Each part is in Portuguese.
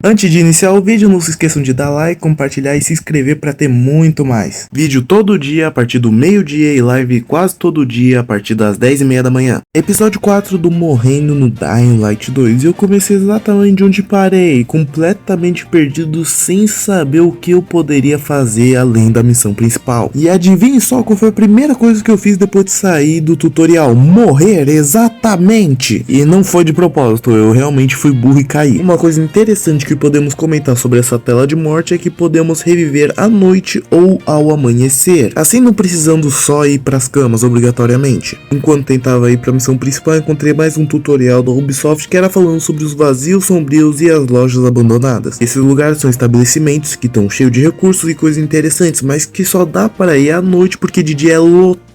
Antes de iniciar o vídeo, não se esqueçam de dar like, compartilhar e se inscrever para ter muito mais. Vídeo todo dia a partir do meio-dia e live quase todo dia a partir das 10h30 da manhã. Episódio 4 do Morrendo no Dying Light 2. E eu comecei exatamente onde parei, completamente perdido, sem saber o que eu poderia fazer além da missão principal. E adivinhe só qual foi a primeira coisa que eu fiz depois de sair do tutorial: morrer, exatamente! E não foi de propósito, eu realmente fui burro e caí. Uma coisa interessante que podemos comentar sobre essa tela de morte é que podemos reviver à noite ou ao amanhecer, assim não precisando só ir pras camas obrigatoriamente. Enquanto tentava ir pra missão principal, encontrei mais um tutorial da Ubisoft que era falando sobre os vazios sombrios e as lojas abandonadas. Esses lugares são estabelecimentos que estão cheios de recursos e coisas interessantes, mas que só dá para ir à noite porque de dia é lotado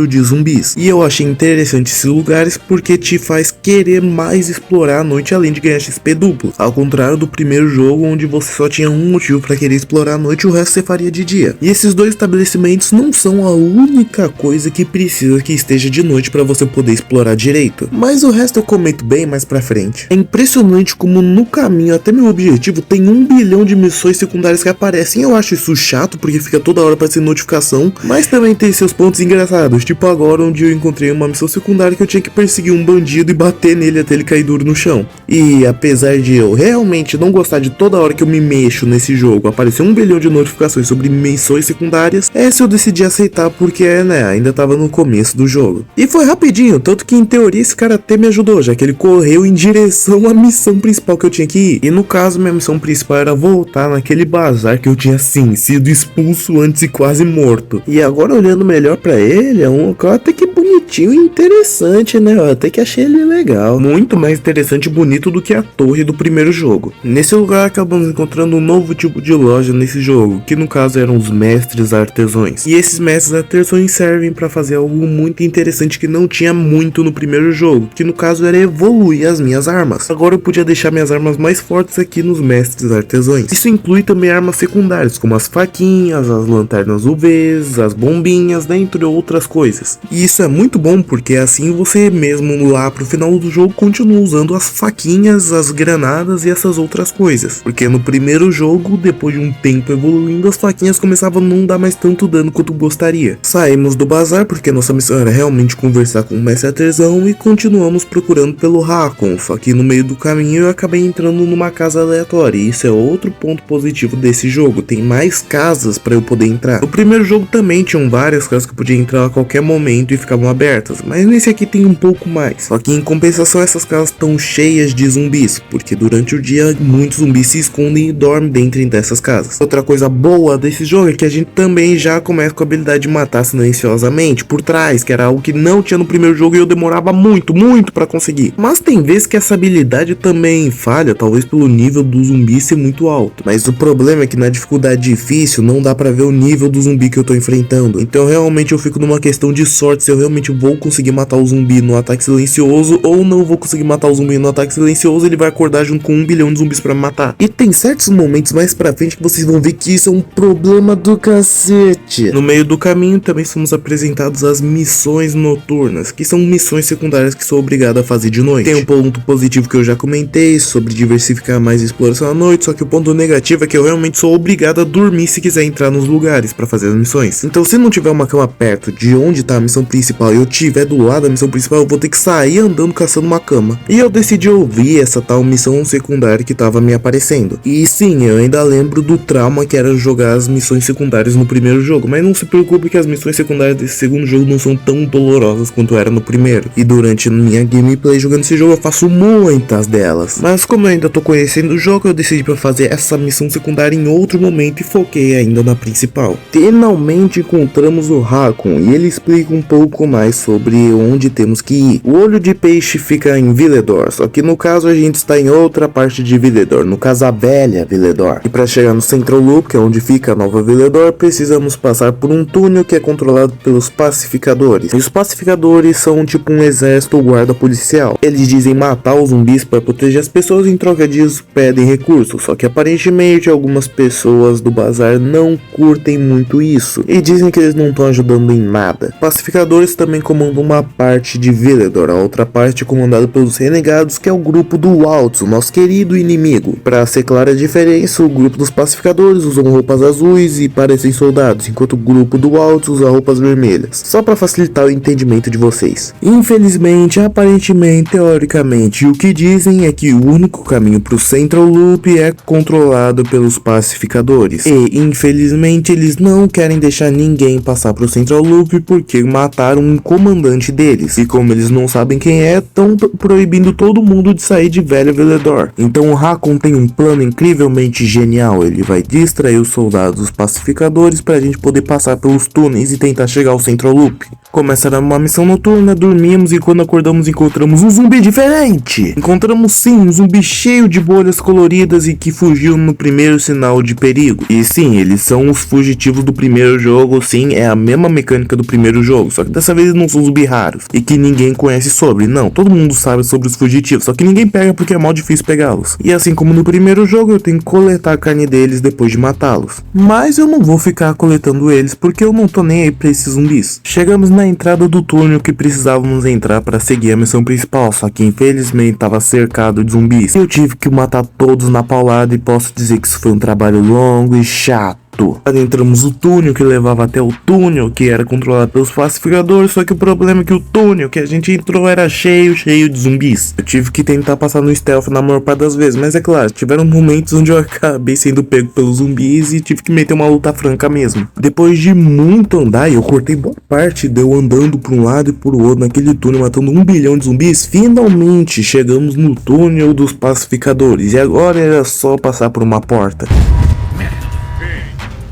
de zumbis. E eu achei interessante esses lugares porque te faz querer mais explorar a noite, além de ganhar XP duplo, ao contrário do primeiro jogo onde você só tinha um motivo para querer explorar a noite e o resto você faria de dia. E esses dois estabelecimentos não são a única coisa que precisa que esteja de noite para você poder explorar direito, mas o resto eu comento bem mais pra frente. É impressionante como no caminho até meu objetivo tem 1 bilhão de missões secundárias que aparecem. Eu acho isso chato porque fica toda hora aparecendo notificação, mas também tem seus pontos engraçados, tipo agora onde eu encontrei uma missão secundária que eu tinha que perseguir um bandido e bater nele até ele cair duro no chão. E apesar de eu realmente não gostar de toda hora que eu me mexo nesse jogo aparecer 1 bilhão de notificações sobre missões secundárias, essa eu decidi aceitar porque ainda tava no começo do jogo. E foi rapidinho, tanto que em teoria esse cara até me ajudou, já que ele correu em direção à missão principal que eu tinha que ir. E no caso minha missão principal era voltar naquele bazar que eu tinha sim sido expulso antes e quase morto. E agora olhando melhor pra ele, é um local até que bonitinho e interessante, né? Eu até que achei ele legal, muito mais interessante e bonito do que a torre do primeiro jogo. Nesse lugar acabamos encontrando um novo tipo de loja nesse jogo, que no caso eram os mestres artesãos. E esses mestres artesãos servem para fazer algo muito interessante que não tinha muito no primeiro jogo, que no caso era evoluir as minhas armas. Agora eu podia deixar minhas armas mais fortes aqui nos mestres artesãos. Isso inclui também armas secundárias, como as faquinhas, as lanternas UVs, as bombinhas, dentre outras coisas. E isso é muito bom porque assim você mesmo lá pro final do jogo continua usando as faquinhas, as granadas e essas outras coisas. Porque no primeiro jogo, depois de um tempo evoluindo, as faquinhas começavam a não dar mais tanto dano quanto gostaria. Saímos do bazar porque nossa missão era realmente conversar com o mestre artesão e continuamos procurando pelo Raccoon. Aqui no meio do caminho eu acabei entrando numa casa aleatória e isso é outro ponto positivo desse jogo, tem mais casas para eu poder entrar. No primeiro jogo também tinham várias casas que eu podia entrar a qualquer momento e ficavam abertas, mas nesse aqui tem um pouco mais. Só que em compensação essas casas estão cheias de zumbis, porque durante o dia muitos zumbis se escondem e dormem dentro dessas casas. Outra coisa boa desse jogo é que a gente também já começa com a habilidade de matar silenciosamente por trás, que era algo que não tinha no primeiro jogo e eu demorava muito para conseguir. Mas tem vezes que essa habilidade também falha, talvez pelo nível do zumbi ser muito alto. Mas o problema é que na dificuldade difícil não dá pra ver o nível do zumbi que eu tô enfrentando. Então realmente eu fico numa questão de sorte se eu realmente vou conseguir matar o zumbi no ataque silencioso ou não vou conseguir matar o zumbi no ataque silencioso. Ele vai acordar junto com 1 bilhão de zumbis pra me matar. E tem certos momentos mais pra frente que vocês vão ver que isso é um problema do cacete. No meio do caminho também somos apresentados as missões noturnas, que são missões secundárias que sou obrigado a fazer de noite. Tem um ponto positivo que eu já comentei sobre diversificar mais a exploração à noite, só que o ponto negativo é que eu realmente sou obrigado a dormir se quiser entrar nos lugares pra fazer as missões. Então se não tiver uma cama perto de onde tá a missão principal e eu tiver do lado da missão principal, eu vou ter que sair andando caçando uma cama. E eu decidi ouvir essa tal missão secundária que tava me aparecendo. E sim, eu ainda lembro do trauma que era jogar as missões secundárias no primeiro jogo, mas não se preocupe que as missões secundárias desse segundo jogo não são tão dolorosas quanto era no primeiro. E durante minha gameplay jogando esse jogo eu faço muitas delas. Mas como eu ainda tô conhecendo o jogo, eu decidi pra fazer essa missão secundária em outro momento e foquei ainda na principal. Finalmente encontramos o Raccoon e ele explica um pouco mais sobre onde temos que ir. O olho de peixe fica em Villedor, só que no caso a gente está em outra parte de Villedor, no caso a velha Villedor. E para chegar no Central Loop, que é onde fica a nova Villedor, precisamos passar por um túnel que é controlado pelos pacificadores. E os pacificadores são tipo um exército ou guarda policial. Eles dizem matar os zumbis para proteger as pessoas, em troca disso pedem recursos, só que aparentemente algumas pessoas do bazar não curtem muito isso e dizem que eles não estão ajudando em nada. Pacificadores também comandam uma parte de Villedor, a outra parte é comandada pelos renegados, que é o grupo do Waltz, o nosso querido inimigo. Para ser clara a diferença, o grupo dos pacificadores usam roupas azuis e parecem soldados, enquanto o grupo do Waltz usa roupas vermelhas, só para facilitar o entendimento de vocês. Infelizmente, aparentemente, teoricamente, o que dizem é que o único caminho para o Central Loop é controlado pelos pacificadores, e infelizmente eles não querem deixar ninguém passar para o Central Loop porque mataram um comandante deles, e como eles não sabem quem é, estão proibindo todo mundo de sair de Velho Villedor. Então o Hakon tem um plano incrivelmente genial, ele vai distrair os soldados dos pacificadores para a gente poder passar pelos túneis e tentar chegar ao Central Loop. Começará uma missão noturna, dormimos e quando acordamos encontramos um zumbi diferente. Encontramos sim um zumbi cheio de bolhas coloridas e que fugiu no primeiro sinal de perigo. E sim, eles são os fugitivos do primeiro jogo, sim, é a mesma mecânica do primeiro jogo, só que dessa vez não são zumbis raros e que ninguém conhece sobre. Não, todo mundo sabe sobre os fugitivos, só que ninguém pega porque é mal difícil pegá-los. E assim como no primeiro jogo, eu tenho que coletar a carne deles depois de matá-los. Mas eu não vou ficar coletando eles porque eu não tô nem aí pra esses zumbis. Chegamos na entrada do túnel que precisávamos entrar para seguir a missão principal, só que infelizmente estava cercado de zumbis. Eu tive que matar todos na paulada e posso dizer que isso foi um trabalho longo e chato. Adentramos o túnel que levava até o túnel que era controlado pelos pacificadores, só que o problema é que o túnel que a gente entrou era cheio de zumbis. Eu tive que tentar passar no stealth na maior parte das vezes, mas é claro, tiveram momentos onde eu acabei sendo pego pelos zumbis e tive que meter uma luta franca mesmo. Depois de muito andar, eu cortei boa parte de eu andando por um lado e por outro naquele túnel matando 1 bilhão de zumbis. Finalmente chegamos no túnel dos pacificadores e agora era só passar por uma porta.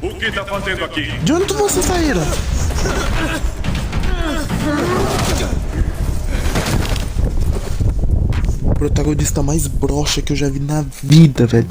O que tá fazendo aqui? De onde vocês saíram? O protagonista mais broxa que eu já vi na vida, velho.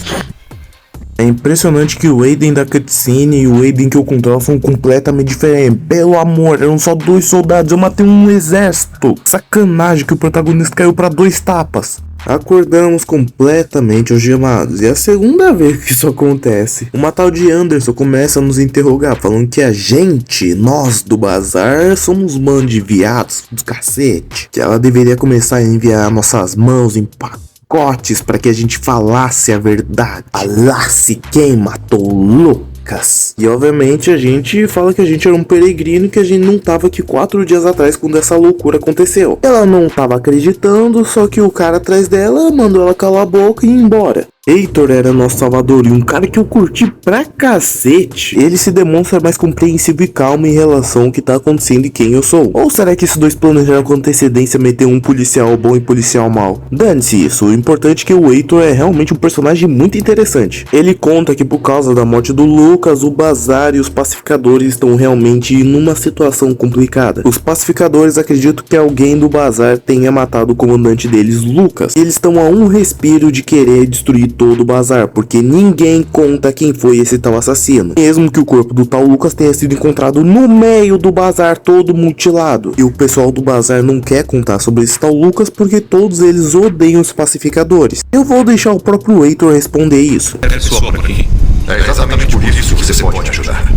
É impressionante que o Aiden da cutscene e o Aiden que eu controlo são completamente diferentes. Pelo amor, eram só 2 soldados, eu matei um exército. Sacanagem que o protagonista caiu pra 2 tapas. Acordamos completamente algemados, e é a segunda vez que isso acontece. Uma tal de Anderson começa a nos interrogar, falando que a gente, nós do bazar, somos um bando de viados do cacete. Que ela deveria começar a enviar nossas mãos em pacotes para que a gente falasse a verdade. Falasse quem matou o Lucas. E obviamente a gente fala que a gente era um peregrino e que a gente não tava aqui 4 dias atrás quando essa loucura aconteceu. Ela não tava acreditando, só que o cara atrás dela mandou ela calar a boca e ir embora. Heitor era nosso salvador e um cara que eu curti pra cacete. Ele se demonstra mais compreensivo e calmo em relação ao que tá acontecendo e quem eu sou. Ou será que esses dois planejaram com antecedência meter um policial bom e policial mau? Dane-se isso, o importante é que o Heitor é realmente um personagem muito interessante. Ele conta que por causa da morte do Lucas, o bazar e os pacificadores estão realmente numa situação complicada. Os pacificadores acreditam que alguém do bazar tenha matado o comandante deles, Lucas. E eles estão a um respiro de querer destruir todo o bazar, porque ninguém conta quem foi esse tal assassino, mesmo que o corpo do tal Lucas tenha sido encontrado no meio do bazar todo mutilado. E o pessoal do bazar não quer contar sobre esse tal Lucas porque todos eles odeiam os pacificadores. Eu vou deixar o próprio Heitor responder isso. É só por aqui. É exatamente por isso que você pode ajudar.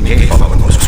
Ninguém fala conosco.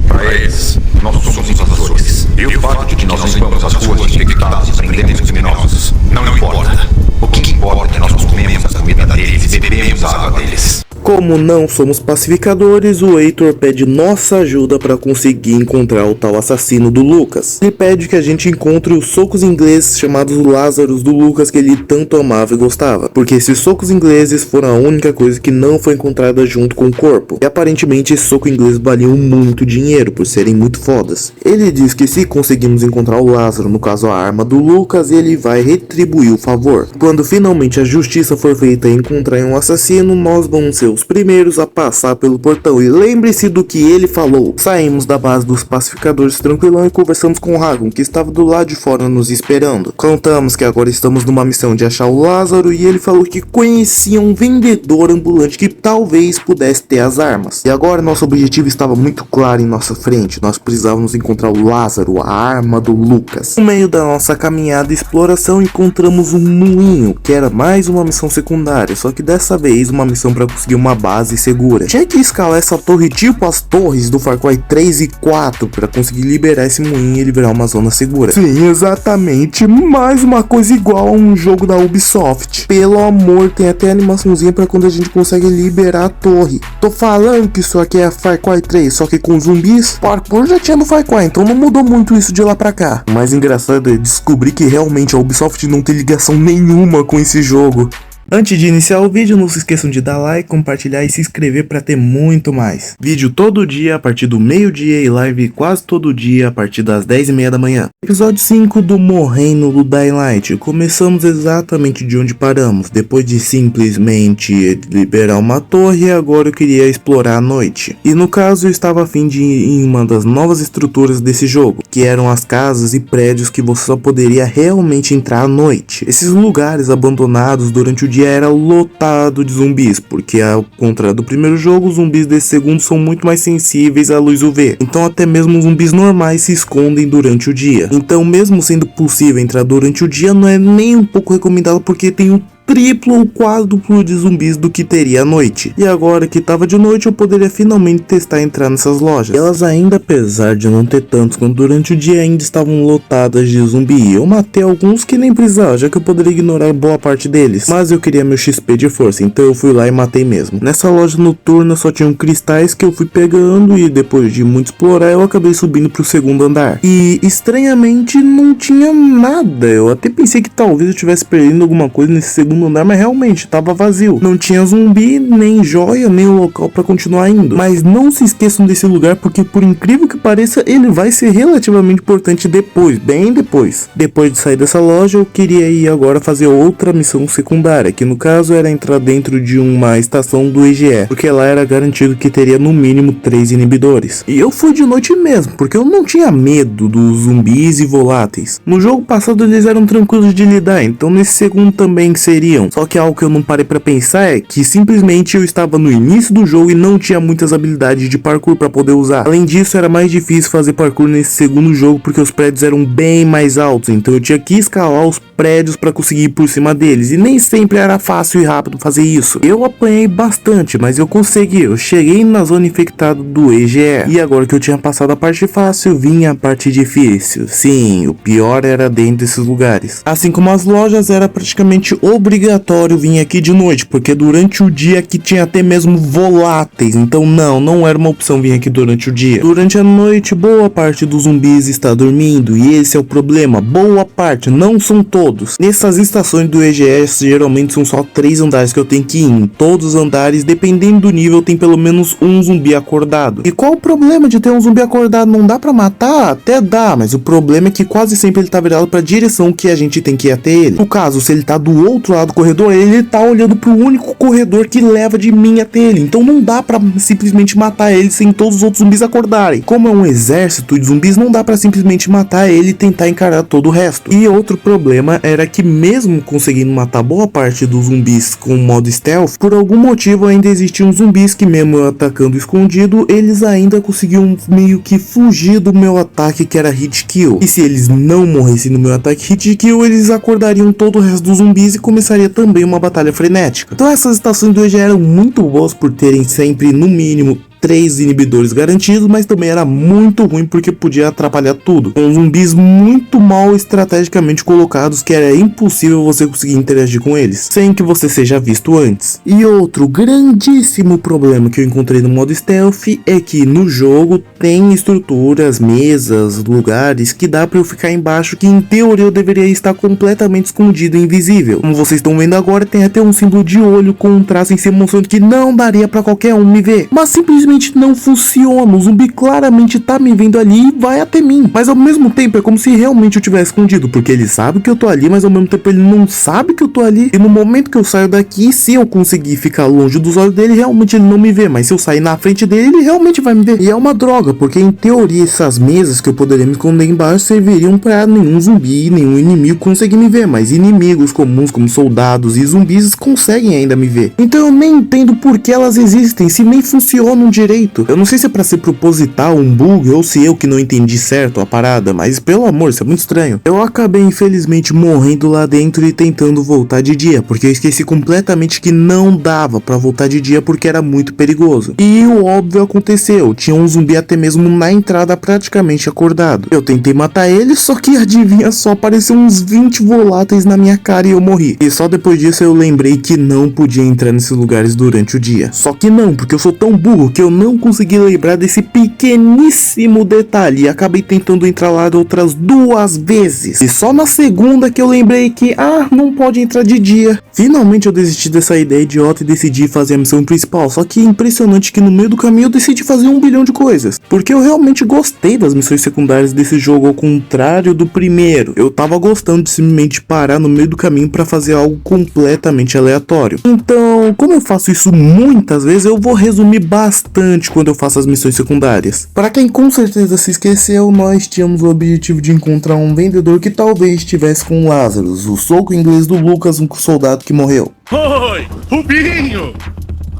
Para eles, nós somos invasores. E o fato de que nós limpamos as ruas infectadas e prendemos criminosos não importa. O que importa é que nós comemos a comida deles e bebemos a água deles. Como não somos pacificadores, o Heitor pede nossa ajuda para conseguir encontrar o tal assassino do Lucas. Ele pede que a gente encontre os socos ingleses chamados Lázaros do Lucas que ele tanto amava e gostava, porque esses socos ingleses foram a única coisa que não foi encontrada junto com o corpo. E aparentemente esses socos ingleses valiam muito dinheiro por serem muito fodas. Ele diz que se conseguirmos encontrar o Lázaro, no caso a arma do Lucas, ele vai retribuir o favor. Quando finalmente a justiça for feita e encontrar um assassino, nós vamos ser os primeiros a passar pelo portão. E lembre-se do que ele falou. Saímos da base dos pacificadores tranquilão e conversamos com o Hakon, que estava do lado de fora nos esperando. Contamos que agora estamos numa missão de achar o Lázaro e ele falou que conhecia um vendedor ambulante que talvez pudesse ter as armas. E agora nosso objetivo estava muito claro em nossa frente. Nós precisávamos encontrar o Lázaro, a arma do Lucas. No meio da nossa caminhada e exploração encontramos um moinho, que era mais uma missão secundária, só que dessa vez uma missão para conseguir uma base segura. Tinha que escalar essa torre tipo as torres do Far Cry 3 e 4 para conseguir liberar esse moinho e ele virar uma zona segura. Sim, exatamente, mais uma coisa igual a um jogo da Ubisoft. Pelo amor, tem até animaçãozinha para quando a gente consegue liberar a torre. Tô falando que isso aqui é Far Cry 3, só que com zumbis. Parkour já tinha no Far Cry, então não mudou muito isso de lá pra cá. O mais engraçado é descobrir que realmente a Ubisoft não tem ligação nenhuma com esse jogo. Antes de iniciar o vídeo, não se esqueçam de dar like, compartilhar e se inscrever para ter muito mais. Vídeo todo dia a partir do meio-dia e live quase todo dia a partir das 10h30 da manhã. Episódio 5 do Morrendo do Dying Light. Começamos exatamente de onde paramos. Depois de simplesmente liberar uma torre, agora eu queria explorar a noite. E no caso eu estava a fim de ir em uma das novas estruturas desse jogo, que eram as casas e prédios que você só poderia realmente entrar à noite. Esses lugares abandonados durante o dia era lotado de zumbis, porque ao contrário do primeiro jogo, os zumbis desse segundo são muito mais sensíveis à luz UV, então até mesmo os zumbis normais se escondem durante o dia. Então mesmo sendo possível entrar durante o dia, não é nem um pouco recomendado, porque tem o triplo ou quádruplo de zumbis do que teria à noite. E agora que tava de noite, eu poderia finalmente testar entrar nessas lojas. Elas ainda, apesar de não ter tantos quanto durante o dia, ainda estavam lotadas de zumbi. Eu matei alguns que nem precisava, já que eu poderia ignorar boa parte deles. Mas eu queria meu XP de força, então eu fui lá e matei mesmo. Nessa loja noturna só tinham cristais que eu fui pegando e depois de muito explorar, eu acabei subindo pro segundo andar. E estranhamente não tinha nada. Eu até pensei que talvez eu estivesse perdendo alguma coisa nesse segundo andar, mas realmente tava vazio. Não tinha zumbi, nem joia, nem local para continuar indo. Mas não se esqueçam desse lugar, porque por incrível que pareça, ele vai ser relativamente importante depois, bem depois. Depois de sair dessa loja, eu queria ir agora fazer outra missão secundária, que no caso era entrar dentro de uma estação do EGE, porque lá era garantido que teria no mínimo 3 inibidores. E eu fui de noite mesmo, porque eu não tinha medo dos zumbis e voláteis. No jogo passado eles eram tranquilos de lidar, então nesse segundo também seria. Só que algo que eu não parei pra pensar é que simplesmente eu estava no início do jogo e não tinha muitas habilidades de parkour pra poder usar. Além disso, era mais difícil fazer parkour nesse segundo jogo porque os prédios eram bem mais altos, então eu tinha que escalar os prédios pra conseguir ir por cima deles, e nem sempre era fácil e rápido fazer isso. Eu apanhei bastante, mas eu consegui. Eu cheguei na zona infectada do EGE, e agora que eu tinha passado a parte fácil, vinha a parte difícil. Sim, o pior era dentro desses lugares. Assim como as lojas, era praticamente obrigatório vir aqui de noite, porque durante o dia aqui tinha até mesmo voláteis, então não era uma opção vir aqui durante o dia. Durante a noite, boa parte dos zumbis está dormindo, e esse é o problema, boa parte, não são todos. Nessas estações do EGS, geralmente são só 3 andares que eu tenho que ir. Em todos os andares, dependendo do nível, tem pelo menos um zumbi acordado. E qual o problema de ter um zumbi acordado? Não dá pra matar? Até dá, mas o problema é que quase sempre ele tá virado pra direção que a gente tem que ir até ele. No caso, se ele tá do outro lado do corredor, ele tá olhando pro único corredor que leva de mim até ele, então não dá pra simplesmente matar ele sem todos os outros zumbis acordarem. Como é um exército de zumbis, não dá pra simplesmente matar ele e tentar encarar todo o resto. E outro problema era que mesmo conseguindo matar boa parte dos zumbis com o modo stealth, por algum motivo ainda existiam zumbis que mesmo eu atacando escondido, eles ainda conseguiam meio que fugir do meu ataque, que era hit kill. E se eles não morressem no meu ataque hit kill, eles acordariam todo o resto dos zumbis e começaria também uma batalha frenética. Então essas estações do EGE eram muito boas por terem sempre no mínimo 3 inibidores garantidos, mas também era muito ruim porque podia atrapalhar tudo, com zumbis muito mal estrategicamente colocados, que era impossível você conseguir interagir com eles sem que você seja visto antes. E outro grandíssimo problema que eu encontrei no modo stealth é que no jogo tem estruturas, mesas, lugares que dá pra eu ficar embaixo, que em teoria eu deveria estar completamente escondido e invisível. Como vocês estão vendo agora, tem até um símbolo de olho com um traço em cima mostrando que não daria pra qualquer um me ver, mas simplesmente não funciona. O zumbi claramente tá me vendo ali e vai até mim, mas ao mesmo tempo é como se realmente eu tivesse escondido, porque ele sabe que eu tô ali, mas ao mesmo tempo ele não sabe que eu tô ali. E no momento que eu saio daqui, se eu conseguir ficar longe dos olhos dele, realmente ele não me vê, mas se eu sair na frente dele, ele realmente vai me ver. E é uma droga, porque em teoria essas mesas que eu poderia me esconder embaixo serviriam pra nenhum zumbi, nenhum inimigo conseguir me ver, mas inimigos comuns como soldados e zumbis conseguem ainda me ver. Então eu nem entendo por que elas existem, se nem funcionam de direito. Eu não sei se é pra ser proposital, um bug, ou se eu que não entendi certo a parada, mas pelo amor, isso é muito estranho. Eu acabei infelizmente morrendo lá dentro e tentando voltar de dia, porque eu esqueci completamente que não dava pra voltar de dia porque era muito perigoso. E o óbvio aconteceu, tinha um zumbi até mesmo na entrada praticamente acordado. Eu tentei matar ele, só que adivinha só, apareceu uns 20 voláteis na minha cara e eu morri. E só depois disso eu lembrei que não podia entrar nesses lugares durante o dia. Só que não, porque eu sou tão burro que eu não consegui lembrar desse pequeníssimo detalhe e acabei tentando entrar lá outras 2 vezes. E só na segunda que eu lembrei que, não pode entrar de dia. Finalmente eu desisti dessa ideia idiota e decidi fazer a missão principal. Só que é impressionante que no meio do caminho eu decidi fazer 1 bilhão de coisas. Porque eu realmente gostei das missões secundárias desse jogo, ao contrário do primeiro. Eu tava gostando de simplesmente parar no meio do caminho pra fazer algo completamente aleatório. Então, como eu faço isso muitas vezes, eu vou resumir bastante quando eu faço as missões secundárias. Para quem com certeza se esqueceu, nós tínhamos o objetivo de encontrar um vendedor que talvez estivesse com Lazarus, o soco inglês do Lucas, um soldado que morreu. Oi, Rubinho!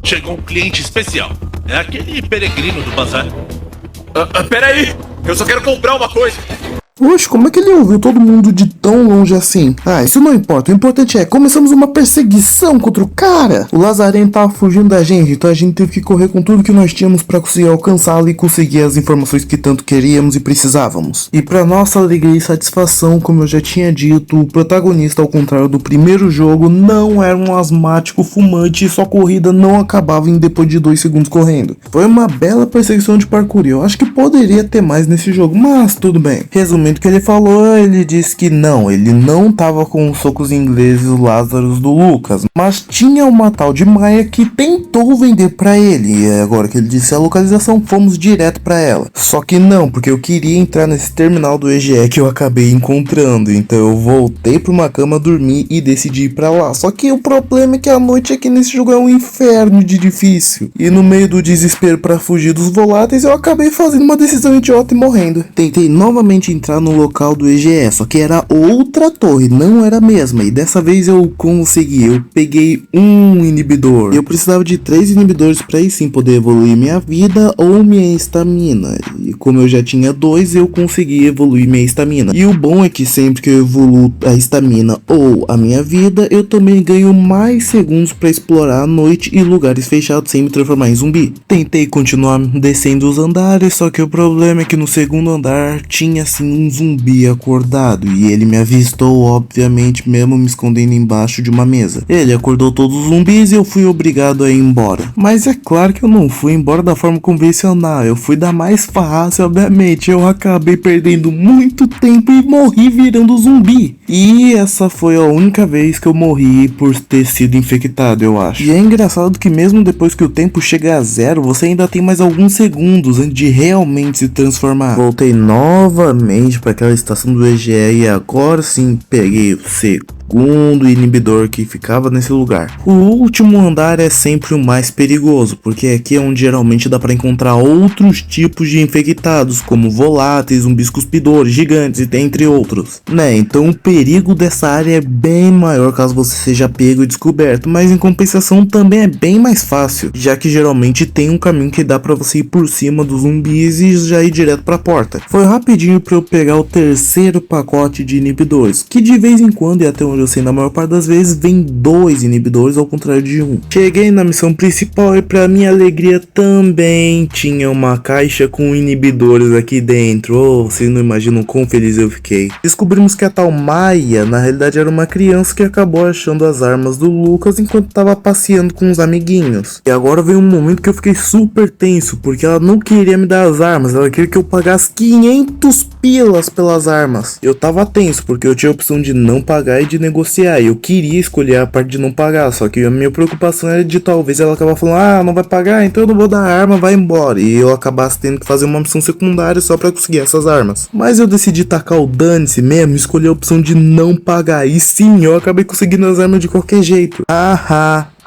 Chegou um cliente especial. É aquele peregrino do bazar. Peraí, eu só quero comprar uma coisa. Oxe, como é que ele ouviu todo mundo de tão longe assim? Isso não importa, o importante é, começamos uma perseguição contra o cara. O Lazareno tava fugindo da gente, então a gente teve que correr com tudo que nós tínhamos pra conseguir alcançá-lo e conseguir as informações que tanto queríamos e precisávamos. E pra nossa alegria e satisfação, como eu já tinha dito, o protagonista, ao contrário do primeiro jogo, não era um asmático fumante e sua corrida não acabava em depois de 2 segundos correndo. Foi uma bela perseguição de parkour, eu acho que poderia ter mais nesse jogo, mas tudo bem. Resumindo o que ele falou, ele disse que ele não tava com os socos ingleses Lazarus do Lucas, mas tinha uma tal de Maia que tentou vender pra ele, e agora que ele disse a localização, fomos direto pra ela. Só que não, porque eu queria entrar nesse terminal do EGE que eu acabei encontrando, então eu voltei pra uma cama dormir e decidi ir pra lá. Só que o problema é que a noite aqui nesse jogo é um inferno de difícil, e no meio do desespero pra fugir dos voláteis, eu acabei fazendo uma decisão idiota e morrendo. Tentei novamente entrar no local do EGE, só que era outra torre, não era a mesma, e dessa vez eu consegui, eu peguei um inibidor, eu precisava de 3 inibidores para aí sim poder evoluir minha vida ou minha estamina, e como eu já tinha 2, eu consegui evoluir minha estamina, e o bom é que sempre que eu evoluo a estamina ou a minha vida, eu também ganho mais segundos para explorar a noite e lugares fechados sem me transformar em zumbi. Tentei continuar descendo os andares, só que o problema é que no segundo andar tinha assim um zumbi acordado e ele me avistou, obviamente, mesmo me escondendo embaixo de uma mesa. Ele acordou todos os zumbis e eu fui obrigado a ir embora. Mas é claro que eu não fui embora da forma convencional, eu fui da mais fácil, obviamente. Eu acabei perdendo muito tempo e morri virando zumbi. E essa foi a única vez que eu morri por ter sido infectado, eu acho. E é engraçado que mesmo depois que o tempo chega a 0, você ainda tem mais alguns segundos antes de realmente se transformar. Voltei novamente para aquela estação do EGE e agora sim peguei o segundo inibidor que ficava nesse lugar. O último andar é sempre o mais perigoso, porque aqui é onde geralmente dá para encontrar outros tipos de infectados, como voláteis, zumbis cuspidores, gigantes e entre outros, né? Então o perigo dessa área é bem maior caso você seja pego e descoberto, mas em compensação também é bem mais fácil, já que geralmente tem um caminho que dá para você ir por cima dos zumbis e já ir direto para a porta. Foi rapidinho para eu pegar o 3º pacote de inibidores, que de vez em quando, e até onde eu sei na maior parte das vezes, vem 2 inibidores ao contrário de 1. Cheguei na missão principal e para minha alegria também tinha uma caixa com inibidores aqui dentro. Oh, vocês não imaginam quão feliz eu fiquei. Descobrimos que a tal Maia na realidade era uma criança que acabou achando as armas do Lucas enquanto estava passeando com os amiguinhos. E agora veio um momento que eu fiquei super tenso, porque ela não queria me dar as armas, ela queria que eu pagasse 500 pilas pelas armas. Eu tava tenso porque eu tinha a opção de não pagar e de negociar, e eu queria escolher a parte de não pagar, só que a minha preocupação era de talvez ela acabar falando, não vai pagar, então eu não vou dar a arma, vai embora, e eu acabasse tendo que fazer uma missão secundária só pra conseguir essas armas. Mas eu decidi tacar o dane-se mesmo e escolher a opção de não pagar, e sim, eu acabei conseguindo as armas de qualquer jeito.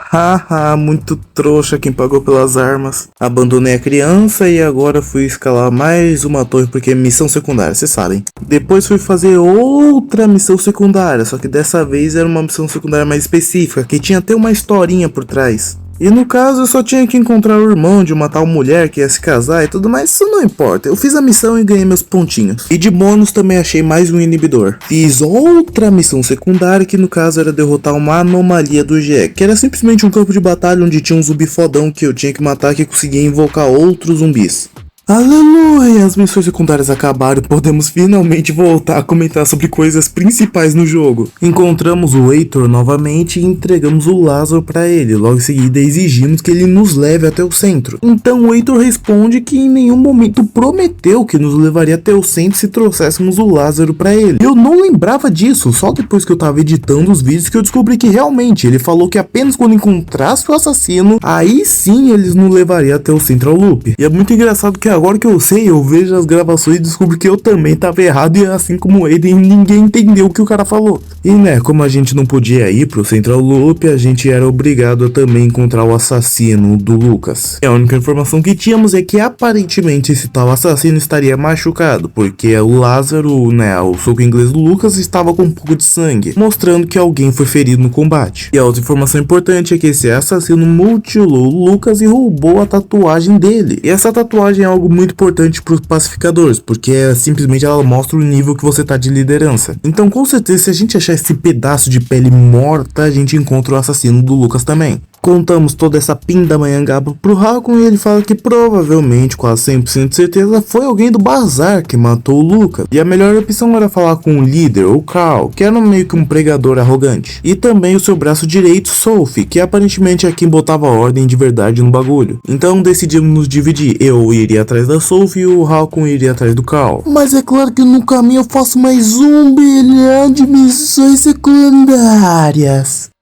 Haha, muito trouxa quem pagou pelas armas. Abandonei a criança e agora fui escalar mais uma torre porque é missão secundária, vocês sabem. Depois fui fazer outra missão secundária, só que dessa vez era uma missão secundária mais específica, que tinha até uma historinha por trás. E no caso eu só tinha que encontrar o irmão de uma tal mulher que ia se casar e tudo mais, isso não importa. Eu fiz a missão e ganhei meus pontinhos. E de bônus também achei mais um inibidor. Fiz outra missão secundária que no caso era derrotar uma anomalia do Jack, que era simplesmente um campo de batalha onde tinha um zumbi fodão que eu tinha que matar que conseguia invocar outros zumbis. Aleluia! As missões secundárias acabaram e podemos finalmente voltar a comentar sobre coisas principais no jogo. Encontramos o Heitor novamente e entregamos o Lázaro para ele. Logo em seguida exigimos que ele nos leve até o centro. Então o Heitor responde que em nenhum momento prometeu que nos levaria até o centro se trouxéssemos o Lázaro para ele. Eu não lembrava disso, só depois que eu tava editando os vídeos que eu descobri que realmente ele falou que apenas quando encontrasse o assassino, aí sim eles nos levariam até o Central Loop. E é muito engraçado que agora que eu sei, eu vejo as gravações e descubro que eu também tava errado e assim como o Aiden, ninguém entendeu o que o cara falou. E né, como a gente não podia ir pro Central Loop, a gente era obrigado a também encontrar o assassino do Lucas. E a única informação que tínhamos é que aparentemente esse tal assassino estaria machucado, porque o Lázaro, né, o soco inglês do Lucas estava com um pouco de sangue, mostrando que alguém foi ferido no combate. E a outra informação importante é que esse assassino mutilou o Lucas e roubou a tatuagem dele. E essa tatuagem é algo muito importante para os pacificadores, porque simplesmente ela mostra o nível que você tá de liderança. Então com certeza se a gente achar esse pedaço de pele morta, a gente encontra o assassino do Lucas também. Contamos toda essa pindamonhangaba pro Hakon e ele fala que provavelmente, quase 100% de certeza, foi alguém do bazar que matou o Lucas. E a melhor opção era falar com o líder, o Carl, que era meio que um pregador arrogante. E também o seu braço direito, Sophie, que aparentemente é quem botava ordem de verdade no bagulho. Então decidimos nos dividir. Eu iria atrás da Sophie e o Hakon iria atrás do Carl. Mas é claro que no caminho eu faço mais um bilhão de missões secundárias.